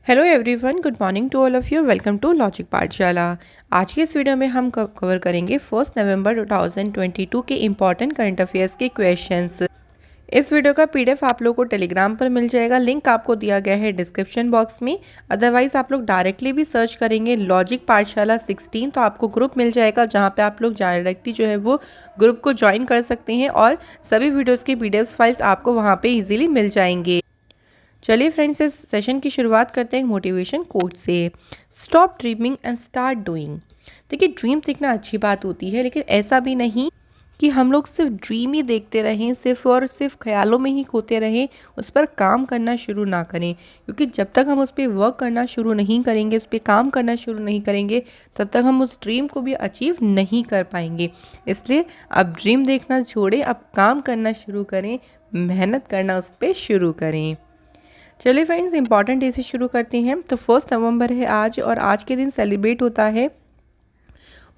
Hello everyone, good morning to all of you. Welcome to logic Pathshala. आज के इस video में हम कवर करेंगे 1 नवंबर 2022 के इम्पॉर्टेंट करंट अफेयर्स के क्वेश्चंस। इस वीडियो का पीडीएफ आप लोग को टेलीग्राम पर मिल जाएगा। लिंक आपको दिया गया है डिस्क्रिप्शन बॉक्स में। अदरवाइज आप लोग डायरेक्टली भी सर्च करेंगे लॉजिक पाठशाला 16 तो आपको ग्रुप मिल जाएगा, जहाँ पे आप लोग डायरेक्टली जो है वो ग्रुप को ज्वाइन कर सकते हैं और सभी वीडियोज़ की पीडीएफ फाइल्स आपको वहाँ पर ईजिली मिल जाएंगे। चलिए फ्रेंड्स, इस सेशन की शुरुआत करते हैं मोटिवेशन कोट से। Stop dreaming and start doing. देखिए, ड्रीम देखना अच्छी बात होती है, लेकिन ऐसा भी नहीं कि हम लोग सिर्फ ड्रीम ही देखते रहें, सिर्फ और सिर्फ ख्यालों में ही खोते रहें, उस पर काम करना शुरू ना करें। क्योंकि जब तक हम उस पर वर्क करना शुरू नहीं करेंगे, उस पर काम करना शुरू नहीं करेंगे, तब तक हम उस ड्रीम को भी अचीव नहीं कर पाएंगे। इसलिए अब ड्रीम देखना छोड़ें, अब काम करना शुरू करें, मेहनत करना उस पर शुरू करें। चलिए फ्रेंड्स, इंपॉर्टेंट डे से शुरू करते हैं। तो 1 नवंबर है आज, और आज के दिन सेलिब्रेट होता है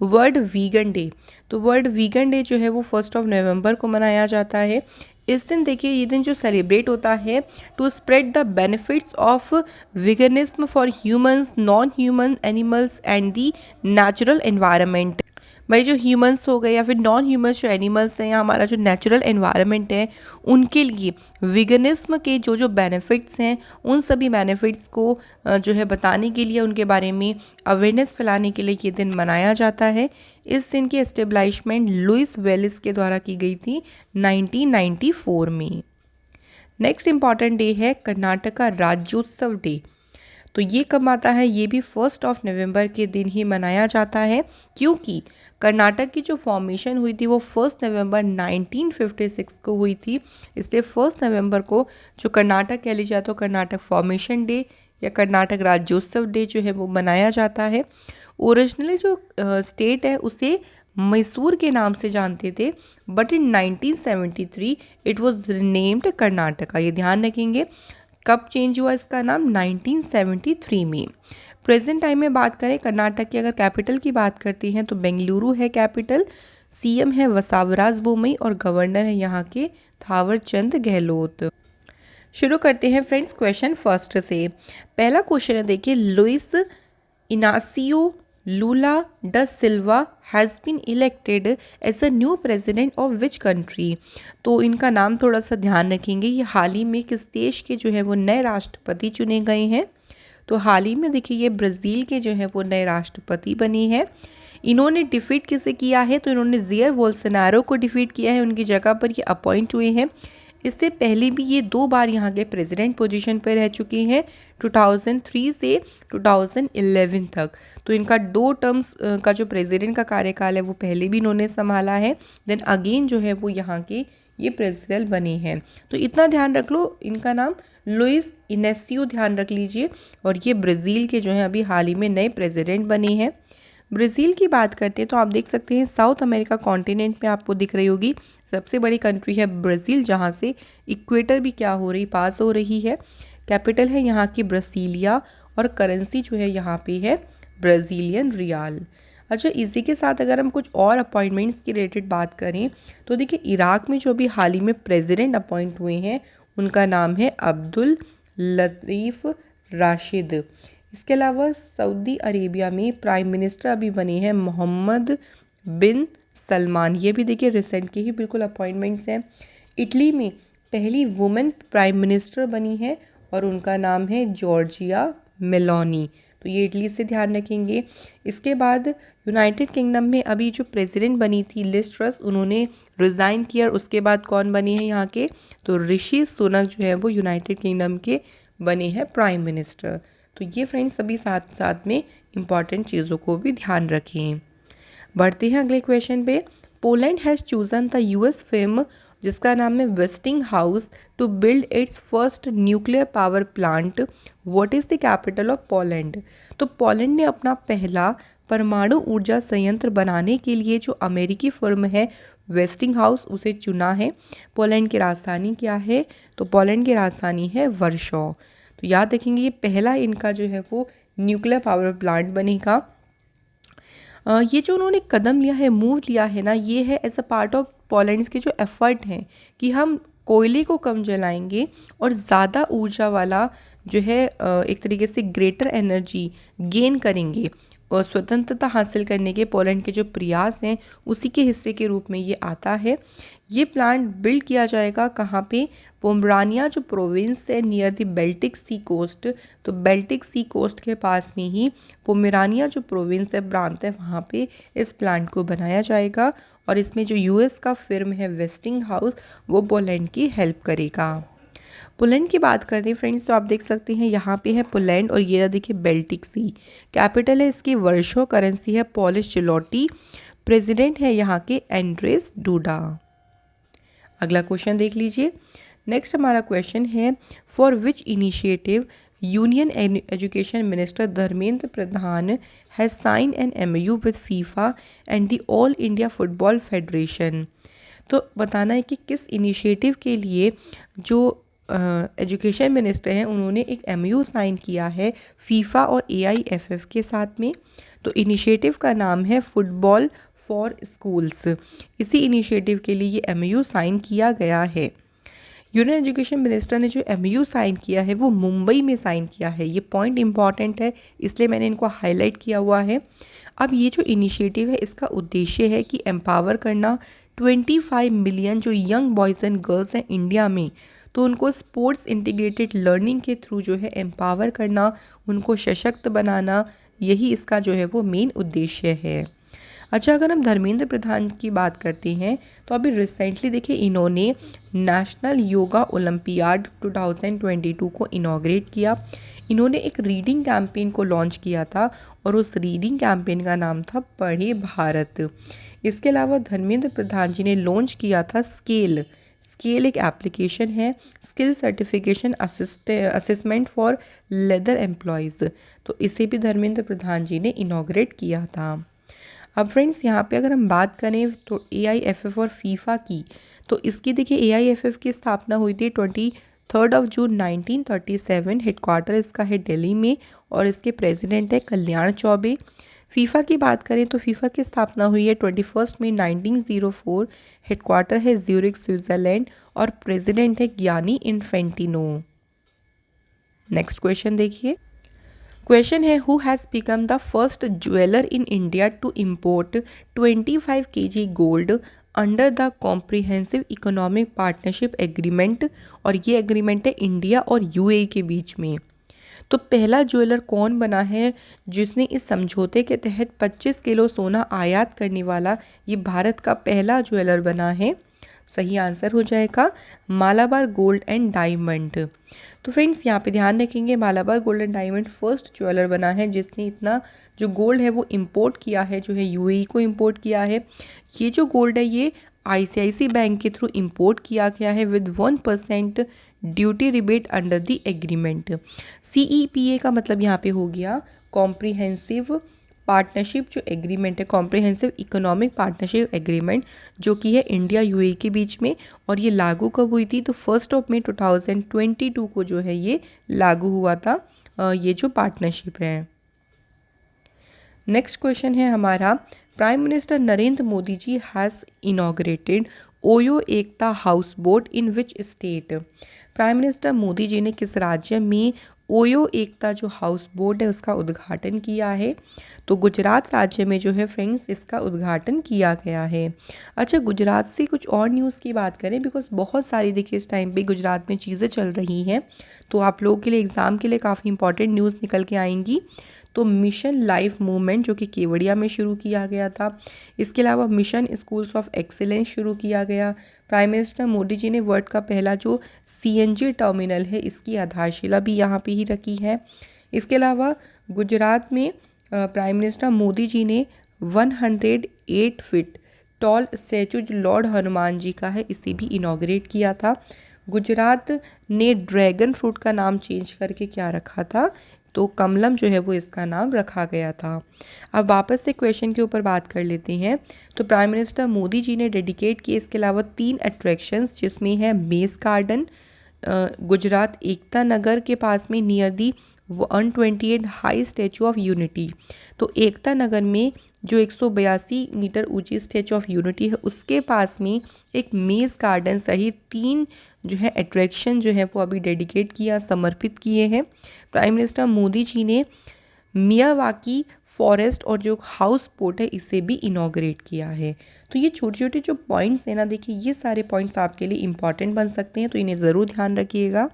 वर्ल्ड वीगन डे। तो वर्ल्ड वीगन डे जो है वो 1 नवंबर को मनाया जाता है। इस दिन देखिए, ये दिन जो सेलिब्रेट होता है to spread the benefits of veganism for humans, non human animals and the natural environment. भाई, जो ह्यूमंस हो गए या फिर नॉन ह्यूमंस जो एनिमल्स हैं या हमारा जो नेचुरल एनवायरनमेंट है, उनके लिए विगनिज्म के जो जो बेनिफिट्स हैं, उन सभी बेनिफिट्स को जो है बताने के लिए, उनके बारे में अवेयरनेस फैलाने के लिए ये दिन मनाया जाता है। इस दिन की एस्टेब्लिशमेंट लुइस वेलिस के द्वारा की गई थी 1994 में। नेक्स्ट इम्पॉर्टेंट डे है कर्नाटका राज्योत्सव डे। तो ये कब आता है? ये भी 1 नवंबर के दिन ही मनाया जाता है, क्योंकि कर्नाटक की जो फॉर्मेशन हुई थी वो 1 नवंबर 1956 को हुई थी। इसलिए 1 नवंबर को जो कर्नाटक कह लीजिए, तो कर्नाटक फॉर्मेशन डे या कर्नाटक राज्योत्सव डे जो है वो मनाया जाता है। ओरिजिनली जो स्टेट है उसे मैसूर के नाम से जानते थे, but in 1973 it was named Karnataka. ये ध्यान रखेंगे, कब चेंज हुआ इसका नाम? 1973 में। प्रेजेंट टाइम में बात करें कर्नाटक की, अगर कैपिटल की बात करती हैं तो बेंगलुरु है कैपिटल। सीएम है वसावराज बोमई और गवर्नर है यहाँ के थावर चंद गहलोत। शुरू करते हैं फ्रेंड्स क्वेश्चन फर्स्ट से। पहला क्वेश्चन है, देखिए, Louis Inacio Lula da Silva has been elected as a new president of which country. तो इनका नाम थोड़ा सा ध्यान रखेंगे, ये हाल ही में किस देश के जो है वो नए राष्ट्रपति चुने गए हैं। तो हाल ही में देखिए, ये ब्राज़ील के जो है वो नए राष्ट्रपति बनी है। इन्होंने डिफीट किसे किया है? तो इन्होंने ज़ेयर बोल्सोनारो को डिफीट किया है, उनकी जगह पर ये अपॉइंट हुए हैं। इससे पहले भी ये 2 बार यहाँ के प्रेसिडेंट पोजीशन पर रह चुकी हैं, 2003 से 2011 तक। तो इनका 2 टर्म्स का जो प्रेसिडेंट का कार्यकाल है वो पहले भी इन्होंने संभाला है। देन अगेन जो है वो यहाँ के ये प्रेसिडेंट बने हैं। तो इतना ध्यान रख लो, इनका नाम लुइस इनेसियो ध्यान रख लीजिए, और ये ब्राज़ील के जो हैं अभी हाल ही में नए प्रेसिडेंट बने हैं। ब्राज़ील की बात करते हैं तो आप देख सकते हैं साउथ अमेरिका कॉन्टिनेंट में आपको दिख रही होगी सबसे बड़ी कंट्री है ब्राज़ील, जहाँ से इक्वेटर भी क्या हो रही, पास हो रही है। कैपिटल है यहाँ की ब्रासीलिया, और करेंसी जो है यहाँ पे है ब्राज़ीलियन रियाल। अच्छा, इसी के साथ अगर हम कुछ और अपॉइंटमेंट्स की रिलेटेड बात करें तो देखिए, इराक में जो भी हाल ही में प्रेसिडेंट अपॉइंट हुए हैं उनका नाम है अब्दुल लतीफ़ राशिद। इसके अलावा सऊदी अरेबिया में प्राइम मिनिस्टर अभी बने हैं मोहम्मद बिन सलमान। ये भी देखिए रिसेंट के ही बिल्कुल अपॉइंटमेंट्स हैं। इटली में पहली वुमेन प्राइम मिनिस्टर बनी है और उनका नाम है जॉर्जिया मेलोनी। तो ये इटली से ध्यान रखेंगे। इसके बाद यूनाइटेड किंगडम में अभी जो प्रेसिडेंट बनी थी लिज ट्रस, उन्होंने रिज़ाइन किया। उसके बाद कौन बनी है यहाँ के? तो ऋषि सुनक जो है वो यूनाइटेड किंगडम के बने हैं प्राइम मिनिस्टर। तो ये फ्रेंड्स सभी साथ साथ में इम्पॉर्टेंट चीज़ों को भी ध्यान रखें। बढ़ते हैं अगले क्वेश्चन पे। Poland has chosen the US film जिसका नाम है Westinghouse to build its first nuclear power plant. What is the capital of Poland? तो पोलैंड ने अपना पहला परमाणु ऊर्जा संयंत्र बनाने के लिए जो अमेरिकी फर्म है वेस्टिंग हाउस, उसे चुना है। पोलैंड की राजधानी क्या है? तो पोलैंड की राजधानी है वर्सो। तो याद रखेंगे, ये पहला इनका जो है वो न्यूक्लियर पावर प्लांट बनेगा। ये जो उन्होंने कदम लिया है, मूव लिया है ना, ये है एज अ पार्ट ऑफ पोलैंड्स के जो एफर्ट हैं कि हम कोयले को कम जलाएंगे और ज़्यादा ऊर्जा वाला जो है एक तरीके से ग्रेटर एनर्जी गेन करेंगे और स्वतंत्रता हासिल करने के पोलैंड के जो प्रयास हैं उसी के हिस्से के रूप में ये आता है। ये प्लांट बिल्ड किया जाएगा कहाँ पे? पोमरानिया जो प्रोविंस है near the Baltic C coast, तो बेल्टिक सी कोस्ट के पास में ही पोमेरानिया जो प्रोविंस है, प्रांत है, वहाँ पे इस प्लांट को बनाया जाएगा और इसमें जो यूएस का फर्म है वेस्टिंग हाउस वो पोलैंड की हेल्प करेगा। पोलैंड की बात करते हैं फ्रेंड्स, तो आप देख सकते हैं यहाँ पे है पोलैंड और ये देखिए बेल्टिक सी। कैपिटल है इसकी वर्शो, करेंसी है पॉलिश ज़्लोटी, प्रेसिडेंट है यहाँ के एंड्रेस डूडा। अगला क्वेश्चन देख लीजिए। नेक्स्ट हमारा क्वेश्चन है, for which initiative union education minister Dharmendra Pradhan has sign an MOU with FIFA and the all India football federation. तो बताना है कि किस इनिशिएटिव के लिए जो एजुकेशन मिनिस्टर हैं उन्होंने एक MOU साइन किया है फीफा और AIFF के साथ में। तो इनिशिएटिव का नाम है फुटबॉल फॉर स्कूल्स। इसी इनिशिएटिव के लिए ये MOU साइन किया गया है। यूनियन एजुकेशन मिनिस्टर ने जो MOU साइन किया है वो मुंबई में साइन किया है। ये पॉइंट इंपॉर्टेंट है इसलिए मैंने इनको हाईलाइट किया हुआ है। अब ये जो इनिशिएटिव है इसका उद्देश्य है कि एम्पावर करना 25 मिलियन जो यंग बॉयज़ एंड गर्ल्स हैं इंडिया में, तो उनको स्पोर्ट्स इंटीग्रेटेड लर्निंग के थ्रू जो है एम्पावर करना, उनको सशक्त बनाना, यही इसका जो है वो मेन उद्देश्य है। अच्छा, अगर हम धर्मेंद्र प्रधान की बात करते हैं तो अभी रिसेंटली देखिए इन्होंने नेशनल योगा ओलंपियाड 2022 को इनॉग्रेट किया। इन्होंने एक रीडिंग कैंपेन को लॉन्च किया था और उस रीडिंग कैंपेन का नाम था पढ़े भारत। इसके अलावा धर्मेंद्र प्रधान जी ने लॉन्च किया था स्केल एक एप्लीकेशन है, skill certification assessment for leather employees, तो इसे भी धर्मेंद्र प्रधान जी ने इनॉग्रेट किया था। अब फ्रेंड्स यहाँ पे अगर हम बात करें तो AIFF और फीफा की, तो इसकी देखिए AIFF की स्थापना हुई थी 23 जून 1937। हेडक्वार्टर इसका है दिल्ली में और इसके प्रेसिडेंट है कल्याण चौबे। फीफा की बात करें तो फीफा की स्थापना हुई है 21 मई 1904। हेडक्वार्टर है ज्यूरिख स्विट्ज़रलैंड और प्रेसिडेंट है गियानी इन्फेंटिनो। नेक्स्ट क्वेश्चन देखिए। क्वेश्चन है, who has become the first jeweller in India to import 25 kg गोल्ड under the comprehensive economic partnership agreement, और ये एग्रीमेंट है इंडिया और UAE के बीच में। तो पहला ज्वेलर कौन बना है जिसने इस समझौते के तहत 25 किलो सोना आयात करने वाला ये भारत का पहला ज्वेलर बना है? सही आंसर हो जाएगा मालाबार गोल्ड एंड डायमंड। तो फ्रेंड्स यहाँ पे ध्यान रखेंगे, Malabar gold and diamond first jeweller बना है जिसने इतना जो गोल्ड है वो इंपोर्ट किया है, जो है UAE को इंपोर्ट किया है। ये जो गोल्ड है ये ICICI बैंक के थ्रू इंपोर्ट किया गया है with 1% duty rebate under the agreement. CEPA का मतलब यहाँ पे हो गया कॉम्प्रिहेंसिव पार्टनरशिप जो एग्रीमेंट है, कॉम्प्रिहेंसिव इकोनॉमिक पार्टनरशिप एग्रीमेंट, जो कि है इंडिया UAE के बीच में, और ये लागू कब हुई थी? तो 1 मई 2022 को जो है ये लागू हुआ था ये जो पार्टनरशिप है। नेक्स्ट क्वेश्चन है हमारा, prime minister Narendra Modi ji has inaugurated Oyo Ekta houseboat in which state. Prime minister Modi ji ने किस राज्य में ओयो एकता जो हाउस बोट है उसका उद्घाटन किया है? तो गुजरात राज्य में जो है फ्रेंड्स इसका उद्घाटन किया गया है। अच्छा, गुजरात से कुछ और न्यूज़ की बात करें, बिकॉज बहुत सारी देखिए इस टाइम पे गुजरात में चीज़ें चल रही हैं, तो आप लोगों के लिए एग्ज़ाम के लिए काफ़ी इंपॉर्टेंट न्यूज़ निकल के आएंगी। तो मिशन लाइफ मूवमेंट जो कि केवड़िया में शुरू किया गया था। इसके अलावा मिशन स्कूल्स ऑफ एक्सीलेंस शुरू किया गया। प्राइम मिनिस्टर मोदी जी ने वर्ल्ड का पहला जो CNG टर्मिनल है इसकी आधारशिला भी यहाँ पे ही रखी है। इसके अलावा गुजरात में प्राइम मिनिस्टर मोदी जी ने 108 फीट टॉल स्टैचू जो लॉर्ड हनुमान जी का है इसे भी इनॉग्रेट किया था। गुजरात ने ड्रैगन फ्रूट का नाम चेंज करके क्या रखा था? तो कमलम जो है वो इसका नाम रखा गया था। अब वापस से क्वेश्चन के ऊपर बात कर लेते हैं। तो प्राइम मिनिस्टर मोदी जी ने डेडिकेट किए इसके अलावा 3 अट्रैक्शंस, जिसमें है मेस गार्डन गुजरात एकता नगर के पास में near the 128 high statue of unity. तो एकता नगर में जो 182 मीटर ऊंची स्टैचू ऑफ यूनिटी है उसके पास में एक मेज़ गार्डन सहित 3 जो है अट्रैक्शन जो है वो अभी डेडिकेट किया, समर्पित किए हैं। प्राइम मिनिस्टर मोदी जी ने मियावाकी फॉरेस्ट और जो हाउस बोट है इसे भी इनॉग्रेट किया है। तो ये छोटे छोटे जो पॉइंट्स हैं ना, देखिए ये सारे पॉइंट्स आपके लिए इम्पॉर्टेंट बन सकते हैं, तो इन्हें ज़रूर ध्यान रखिएगा।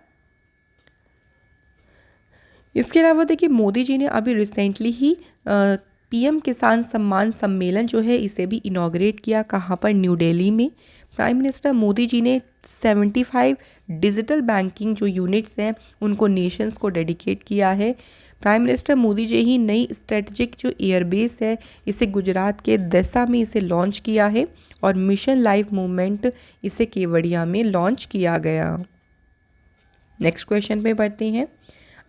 इसके अलावा देखिए मोदी जी ने अभी रिसेंटली ही पीएम किसान सम्मान सम्मेलन जो है इसे भी इनॉग्रेट किया। कहाँ पर? न्यू दिल्ली में। प्राइम मिनिस्टर मोदी जी ने 75 डिजिटल बैंकिंग जो यूनिट्स हैं उनको नेशंस को डेडिकेट किया है। प्राइम मिनिस्टर मोदी जी ही नई स्ट्रेटजिक जो एयरबेस है इसे गुजरात के दसा में इसे लॉन्च किया है और मिशन लाइफ मूवमेंट इसे केवड़िया में लॉन्च किया गया। नेक्स्ट क्वेश्चन पे बढ़ते हैं।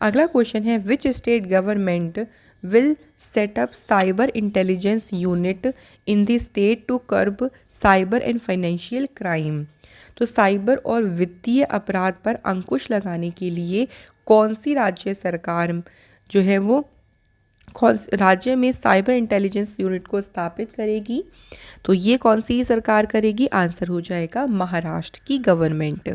अगला क्वेश्चन है which state government will set up cyber intelligence unit in the state to curb cyber and financial crime. तो साइबर और वित्तीय अपराध पर अंकुश लगाने के लिए कौन सी राज्य सरकार जो है वो राज्य में साइबर इंटेलिजेंस यूनिट को स्थापित करेगी? तो ये कौन सी सरकार करेगी? आंसर हो जाएगा महाराष्ट्र की गवर्नमेंट।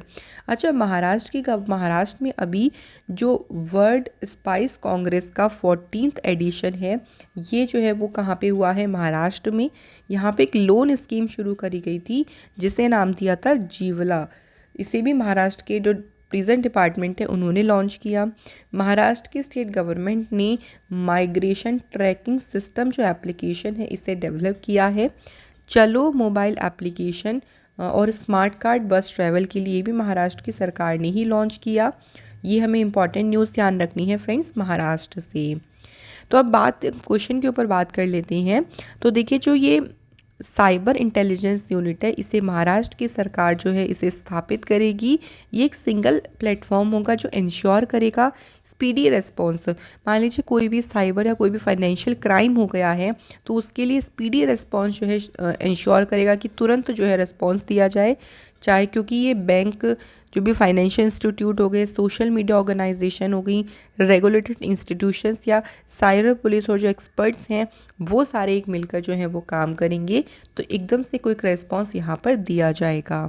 अच्छा, महाराष्ट्र में अभी जो वर्ल्ड स्पाइस कांग्रेस का 14th एडिशन है ये जो है वो कहाँ पे हुआ है? महाराष्ट्र में। यहाँ पे एक लोन स्कीम शुरू करी गई थी जिसे नाम दिया था जीवला। इसे भी महाराष्ट्र के जो प्रिजन डिपार्टमेंट है उन्होंने लॉन्च किया। महाराष्ट्र की स्टेट गवर्नमेंट ने माइग्रेशन ट्रैकिंग सिस्टम जो एप्लीकेशन है इसे डेवलप किया है। चलो मोबाइल एप्लीकेशन और स्मार्ट कार्ड बस ट्रैवल के लिए भी महाराष्ट्र की सरकार ने ही लॉन्च किया। ये हमें इंपॉर्टेंट न्यूज़ ध्यान रखनी है फ्रेंड्स महाराष्ट्र से। तो अब क्वेश्चन के ऊपर बात कर लेते हैं। तो देखिए जो ये साइबर इंटेलिजेंस यूनिट है इसे महाराष्ट्र की सरकार जो है इसे स्थापित करेगी। ये एक सिंगल प्लेटफॉर्म होगा जो इंश्योर करेगा स्पीडी रिस्पॉन्स। मान लीजिए कोई भी साइबर या कोई भी फाइनेंशियल क्राइम हो गया है तो उसके लिए स्पीडी रिस्पॉन्स जो है इंश्योर करेगा कि तुरंत जो है रिस्पॉन्स दिया जाए। चाहे क्योंकि ये बैंक जो भी फाइनेंशियल इंस्टीट्यूट हो गए, सोशल मीडिया ऑर्गेनाइजेशन हो गई, रेगुलेटेड इंस्टीट्यूशंस या साइबर पुलिस और जो एक्सपर्ट्स हैं वो सारे एक मिलकर जो है वो काम करेंगे तो एकदम से क्विक रिस्पॉन्स यहाँ पर दिया जाएगा।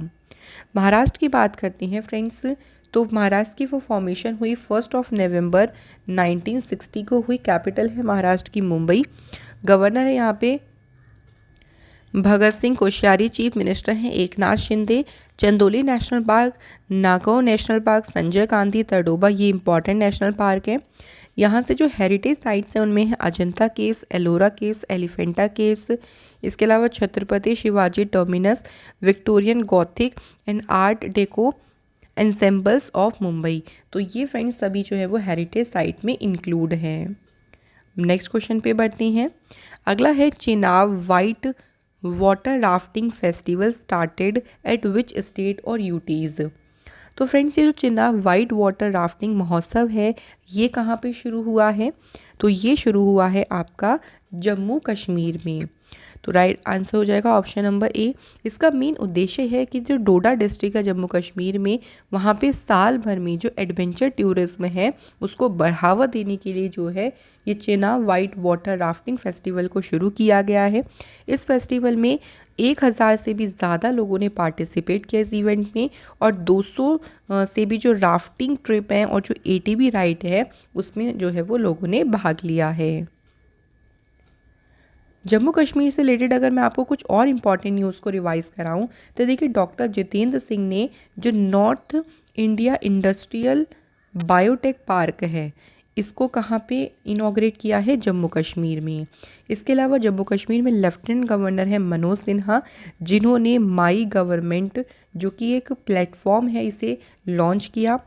महाराष्ट्र की बात करते हैं फ्रेंड्स। तो महाराष्ट्र की वो फॉर्मेशन हुई 1 नवंबर 1960 को हुई। कैपिटल है महाराष्ट्र की मुंबई। गवर्नर है यहाँ पे भगत सिंह कोश्यारी। चीफ मिनिस्टर हैं Eknath Shinde. Chandoli national park, Nagaur national park, Sanjay Gandhi Tadoba ये इंपॉर्टेंट नेशनल पार्क है। यहाँ से जो हेरिटेज साइट्स हैं उनमें है Ajanta caves, Ellora caves, Elephanta caves. इसके अलावा Chhatrapati Shivaji terminus, Victorian Gothic and art deco ensembles of Mumbai. तो ये फ्रेंड्स सभी जो है वो हेरिटेज साइट में इंक्लूड हैं। नेक्स्ट क्वेश्चन पे बढ़ते हैं। अगला है Chenab white water rafting festival started at which state और यूटीज़। तो फ्रेंड्स ये जो चेनाब वाइट वाटर राफ्टिंग महोत्सव है ये कहाँ पे शुरू हुआ है? तो ये शुरू हुआ है आपका जम्मू कश्मीर में। तो राइट आंसर हो जाएगा ऑप्शन नंबर ए। इसका मेन उद्देश्य है कि जो डोडा डिस्ट्रिक्ट है जम्मू कश्मीर में वहाँ पे साल भर में जो एडवेंचर टूरिज्म है उसको बढ़ावा देने के लिए जो है ये Chenab white water rafting festival को शुरू किया गया है। इस फेस्टिवल में 1000 से भी ज़्यादा लोगों ने पार्टिसिपेट किया इस इवेंट में और 200 से भी जो राफ्टिंग ट्रिप हैं और जो ATV राइड है उसमें जो है वो लोगों ने भाग लिया है। जम्मू कश्मीर से रिलेटेड अगर मैं आपको कुछ और इम्पॉर्टेंट न्यूज़ को रिवाइज कराऊं तो देखिए डॉक्टर जितेंद्र सिंह ने जो north India industrial biotech park है इसको कहाँ पे इनॉग्रेट किया है? जम्मू कश्मीर में। इसके अलावा जम्मू कश्मीर में लेफ्टिनेंट गवर्नर है मनोज सिन्हा जिन्होंने माई गवर्नमेंट जो कि एक प्लेटफॉर्म है इसे लॉन्च किया।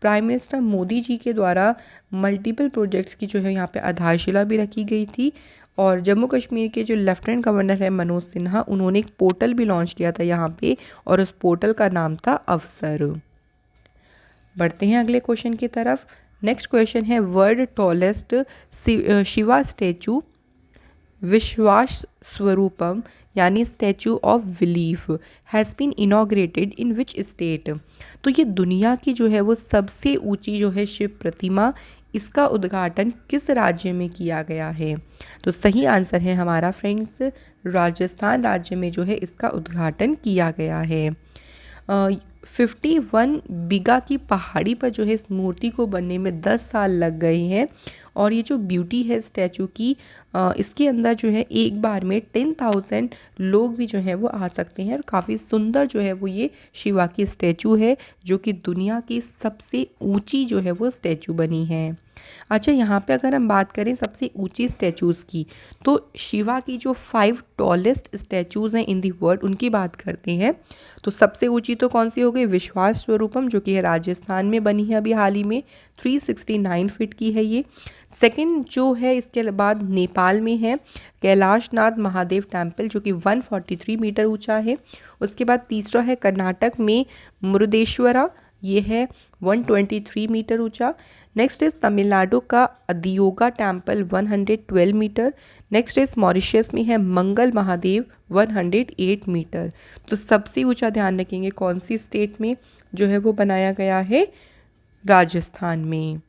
प्राइम मिनिस्टर मोदी जी के द्वारा मल्टीपल प्रोजेक्ट्स की जो है यहाँ पे आधारशिला भी रखी गई थी और जम्मू कश्मीर के जो लेफ्टिनेंट गवर्नर है मनोज सिन्हा उन्होंने एक पोर्टल भी लॉन्च किया था यहाँ पे और उस पोर्टल का नाम था अवसर। बढ़ते हैं अगले क्वेश्चन की तरफ। नेक्स्ट क्वेश्चन है world tallest Shiva statue Vishwas Swaroopam यानी statue of belief has been inaugurated in which state. तो ये दुनिया की जो है वो सबसे ऊंची जो है शिव प्रतिमा इसका उद्घाटन किस राज्य में किया गया है? तो सही आंसर है हमारा फ्रेंड्स, राजस्थान राज्य में जो है इसका उद्घाटन किया गया है। 51 बीघा की पहाड़ी पर जो है इस मूर्ति को बनने में 10 साल लग गए हैं। और ये जो ब्यूटी है स्टैचू की, इसके अंदर जो है एक बार में 10,000 लोग भी जो है वो आ सकते हैं। और काफ़ी सुंदर जो है वो ये शिवा की स्टैचू है, जो कि दुनिया की सबसे ऊंची जो है वो स्टैचू बनी है। अच्छा, यहाँ पे अगर हम बात करें सबसे ऊंची स्टैचूज़ की, तो शिवा की जो 5 टॉलेस्ट स्टैचूज़ हैं इन दी वर्ल्ड, उनकी बात करते हैं। तो सबसे ऊंची तो कौन सी हो गई? विश्वास स्वरूपम, जो कि है राजस्थान में बनी है अभी हाल ही में, 369 फीट की है ये। सेकंड जो है इसके बाद नेपाल में है कैलाशनाथ महादेव टेम्पल, जो कि 143 मीटर ऊंचा है। उसके बाद तीसरा है कर्नाटक में मुरुदेश्वरा, ये है 123 मीटर ऊंचा। नेक्स्ट इज तमिलनाडु का Adiyoga temple 112 metre. Next is Mauritius में है मंगल महादेव 108 मीटर। तो सबसे ऊंचा ध्यान रखेंगे कौन सी स्टेट में जो है वो बनाया गया है? राजस्थान में।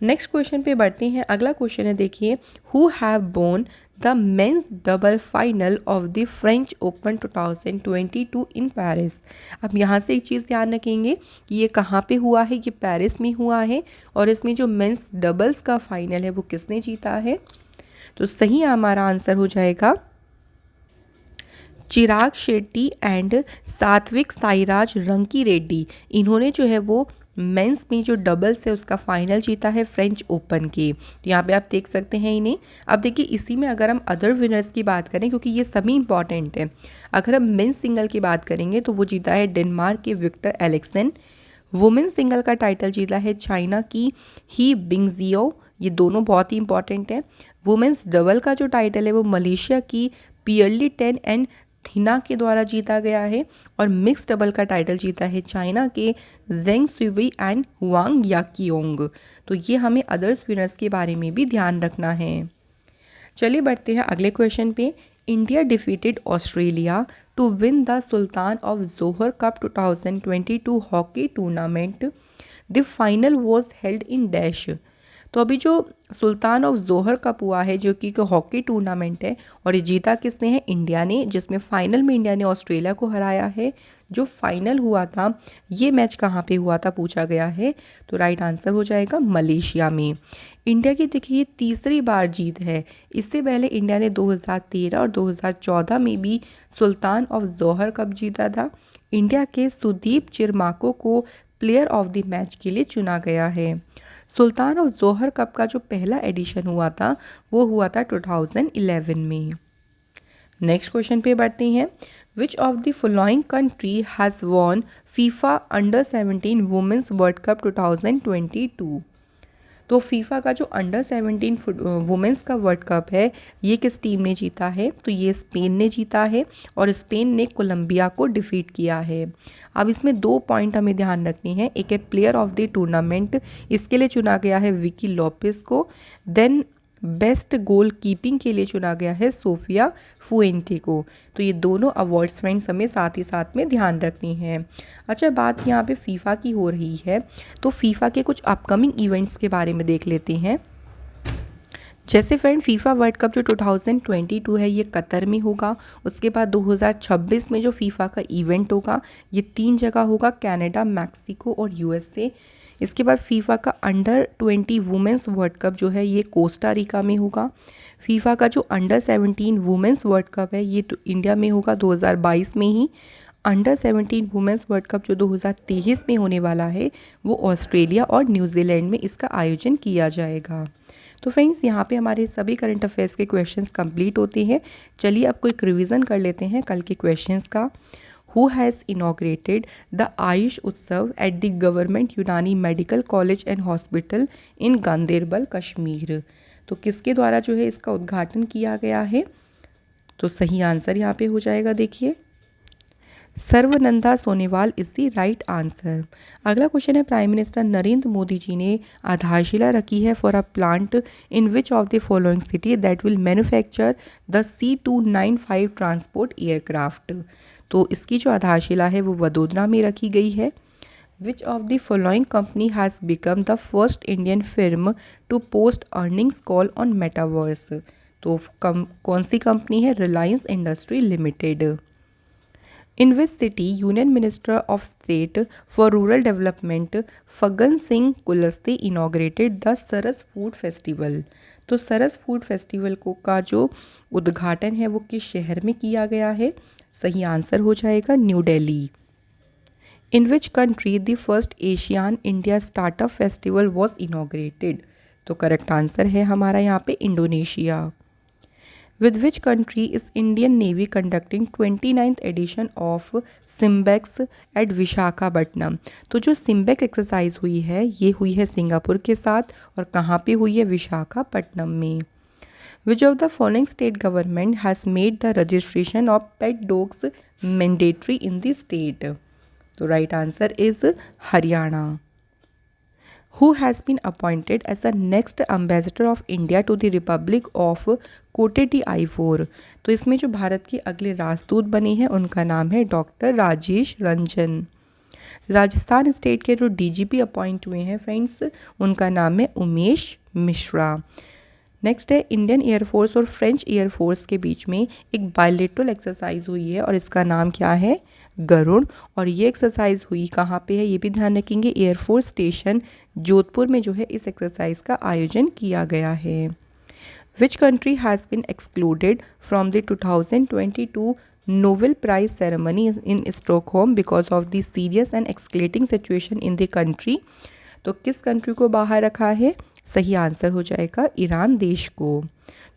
नेक्स्ट क्वेश्चन पे बढ़ते हैं। अगला क्वेश्चन है, देखिए, who have bone the men's double final of the French open 2022 in Paris. अब यहाँ से एक चीज़ ध्यान रखेंगे कि ये कहाँ पे हुआ है? ये पेरिस में हुआ है। और इसमें जो मेंस डबल्स का फाइनल है वो किसने जीता है? तो सही हमारा आंसर हो जाएगा चिराग शेट्टी एंड सात्विक साईराज रंकी रेड्डी। इन्होंने जो है वो मेंस में जो डबल्स है उसका फाइनल जीता है फ्रेंच ओपन के। तो यहाँ पे आप देख सकते हैं इन्हें। अब देखिए, इसी में अगर हम अदर विनर्स की बात करें, क्योंकि ये सभी इंपॉर्टेंट है, अगर हम मेंस सिंगल की बात करेंगे तो वो जीता है डेनमार्क के विक्टर एलेक्सन। वुमेन सिंगल का टाइटल जीता है चाइना की ही बिंगजियो। ये दोनों बहुत ही इंपॉर्टेंट है। वुमेन्स डबल का जो टाइटल है वो मलेशिया की पियरली टेन एंड थिना के द्वारा जीता गया है। और मिक्स डबल का टाइटल जीता है चाइना के जेंग सुई एंड वांग याकियोंग। तो ये हमें अदर्स विनर्स के बारे में भी ध्यान रखना है। चलिए बढ़ते हैं अगले क्वेश्चन पे। India defeated Australia to win the Sultan of Johor cup 2022 hockey tournament. The final was held in dash. तो अभी जो सुल्तान ऑफ जोहर कप हुआ है, जो कि हॉकी टूर्नामेंट है, और ये जीता किसने है? इंडिया ने, जिसमें फाइनल में इंडिया ने ऑस्ट्रेलिया को हराया है। जो फाइनल हुआ था ये मैच कहाँ पे हुआ था पूछा गया है। तो राइट आंसर हो जाएगा मलेशिया में। इंडिया की देखिए तीसरी बार जीत है। इससे पहले इंडिया ने 2013 और 2014 में भी सुल्तान ऑफ जोहर कप जीता था। इंडिया के सुदीप चिरमाको को प्लेयर ऑफ द मैच के लिए चुना गया है। सुल्तान ऑफ जोहर कप का जो पहला एडिशन हुआ था वो हुआ था 2011 में। नेक्स्ट क्वेश्चन पे बढ़ते हैं। Which of the following country has won FIFA under 17 women's world cup 2022। तो फीफा का जो अंडर 17 वुमेंस का वर्ल्ड कप है ये किस टीम ने जीता है? तो ये स्पेन ने जीता है। और स्पेन ने कोलंबिया को डिफीट किया है। अब इसमें 2 पॉइंट हमें ध्यान रखने हैं। एक है प्लेयर ऑफ द टूर्नामेंट, इसके लिए चुना गया है विकी लोपेस को। देन बेस्ट गोल कीपिंग के लिए चुना गया है सोफिया फुएंटे को। तो ये दोनों अवार्ड्स फ्रेंड्स हमें साथ ही साथ में ध्यान रखनी है। अच्छा, बात यहाँ पे फीफा की हो रही है तो फीफा के कुछ अपकमिंग इवेंट्स के बारे में देख लेते हैं। जैसे फ्रेंड फीफा वर्ल्ड कप जो 2022 है ये कतर में होगा। उसके बाद 2026 में जो फीफा का इवेंट होगा ये 3 जगह होगा, कनाडा, मैक्सिको और यूएसए। इसके बाद फीफा का अंडर 20 वुमेंस वर्ल्ड कप जो है ये कोस्टा रिका में होगा। फीफा का जो अंडर 17 वुमेंस वर्ल्ड कप है ये इंडिया में होगा 2022 में ही। अंडर 17 वुमेंस वर्ल्ड कप जो 2023 में होने वाला है वो ऑस्ट्रेलिया और न्यूजीलैंड में इसका आयोजन किया जाएगा। तो फ्रेंड्स यहाँ पे हमारे सभी करंट अफेयर्स के क्वेश्चंस कंप्लीट होते हैं। चलिए अब कोई रिवीजन कर लेते हैं कल के क्वेश्चंस का। Who has inaugurated the Ayush Utsav at the Government Unani Medical College and Hospital in Ganderbal, Kashmir. तो किसके द्वारा जो है इसका उद्घाटन किया गया है? तो सही आंसर यहाँ पे हो जाएगा, देखिए Sarbananda Sonowal is the right answer. अगला क्वेश्चन है, प्राइम मिनिस्टर नरेंद्र मोदी जी ने आधारशिला रखी है for a plant in which of the following city that will manufacture the C295 transport aircraft. तो इसकी जो आधारशिला है वो वडोदरा में रखी गई है। Which of the following company has become the first Indian firm to post earnings call on Metaverse? तो कौन सी कंपनी है? Reliance industry limited. In which city Union Minister of State for Rural Development Fagan Singh Kulasthi inaugurated the Saras Food Festival? तो सरस food festival को का जो उद्घाटन है वो किस शहर में किया गया है? सही आंसर हो जाएगा New Delhi. In which country the first ASEAN India startup festival was inaugurated? तो करेक्ट आंसर है हमारा यहाँ पे Indonesia. With which country is Indian navy conducting 29th edition of SIMBEX at Visakhapatnam? तो जो सिम्बेक्स एक्सरसाइज हुई है ये हुई है सिंगापुर के साथ, और कहाँ पे हुई है? विशाखापट्टनम में। Which of the following state government has made the registration of pet dogs mandatory in the state? तो right answer is Haryana. Who has been appointed as the next ambassador of India to the Republic of Cote d'Ivoire? तो इसमें जो भारत के अगले राजदूत बने हैं उनका नाम है डॉक्टर राजेश रंजन। राजस्थान स्टेट के जो डीजीपी अपॉइंट हुए हैं फ्रेंड्स उनका नाम है उमेश मिश्रा। नेक्स्ट है इंडियन एयरफोर्स और फ्रेंच एयरफोर्स के बीच में एक बायलेटरल एक्सरसाइज हुई है और इसका नाम क्या है? गरुड़। और ये एक्सरसाइज हुई कहाँ पे है ये भी ध्यान रखेंगे, एयरफोर्स स्टेशन जोधपुर में जो है इस एक्सरसाइज का आयोजन किया गया है। Which country has been excluded from the 2022 Nobel prize ceremony in Stockholm because of the serious and escalating situation in the country? तो किस कंट्री को बाहर रखा है? सही आंसर हो जाएगा ईरान देश को।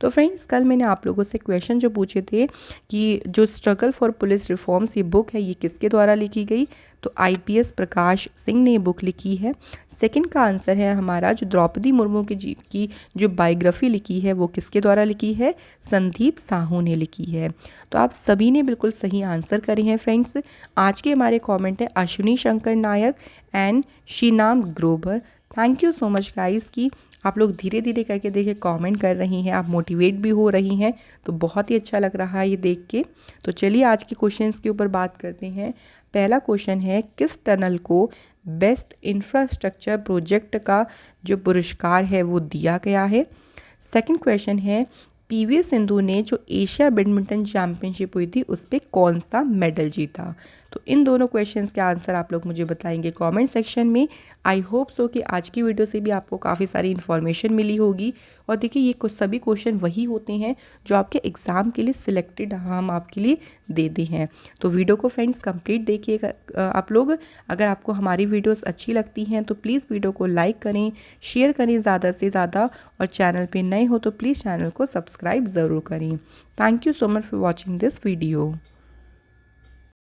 तो फ्रेंड्स कल मैंने आप लोगों से क्वेश्चन जो पूछे थे कि जो स्ट्रगल फॉर पुलिस रिफॉर्म्स ये बुक है ये किसके द्वारा लिखी गई? तो आईपीएस प्रकाश सिंह ने ये बुक लिखी है। सेकंड का आंसर है हमारा जो द्रौपदी मुर्मू की जो बायोग्राफी लिखी है वो किसके द्वारा लिखी है? संदीप साहू ने लिखी है। तो आप सभी ने बिल्कुल सही आंसर करे हैं फ्रेंड्स। आज के हमारे कॉमेंट है Ashwini Shankar Nayak and Sheenam Grover. Thank you so much guys कि आप लोग धीरे धीरे करके देखिए कमेंट कर रही हैं, आप मोटिवेट भी हो रही हैं, तो बहुत ही अच्छा लग रहा है ये देख के। तो चलिए आज के क्वेश्चंस के ऊपर बात करते हैं। पहला क्वेश्चन है किस टनल को बेस्ट इंफ्रास्ट्रक्चर प्रोजेक्ट का जो पुरस्कार है वो दिया गया है? सेकंड क्वेश्चन है पीवी सिंधु ने जो एशिया बैडमिंटन चैंपियनशिप हुई थी उस पर कौन सा मेडल जीता? तो इन दोनों क्वेश्चंस के आंसर आप लोग मुझे बताएंगे कमेंट सेक्शन में। आई होप सो कि आज की वीडियो से भी आपको काफ़ी सारी इन्फॉर्मेशन मिली होगी। और देखिए ये कुछ सभी क्वेश्चन वही होते हैं जो आपके एग्ज़ाम के लिए सिलेक्टेड हम आपके लिए देते हैं। तो वीडियो को फ्रेंड्स कंप्लीट देखिएगा आप लोग। अगर आपको हमारी वीडियोस अच्छी लगती हैं तो प्लीज़ वीडियो को लाइक करें, शेयर करें ज़्यादा से ज़्यादा, और चैनल पे नए हो तो प्लीज़ चैनल को सब्सक्राइब ज़रूर करें। Thank you so much for watching this video.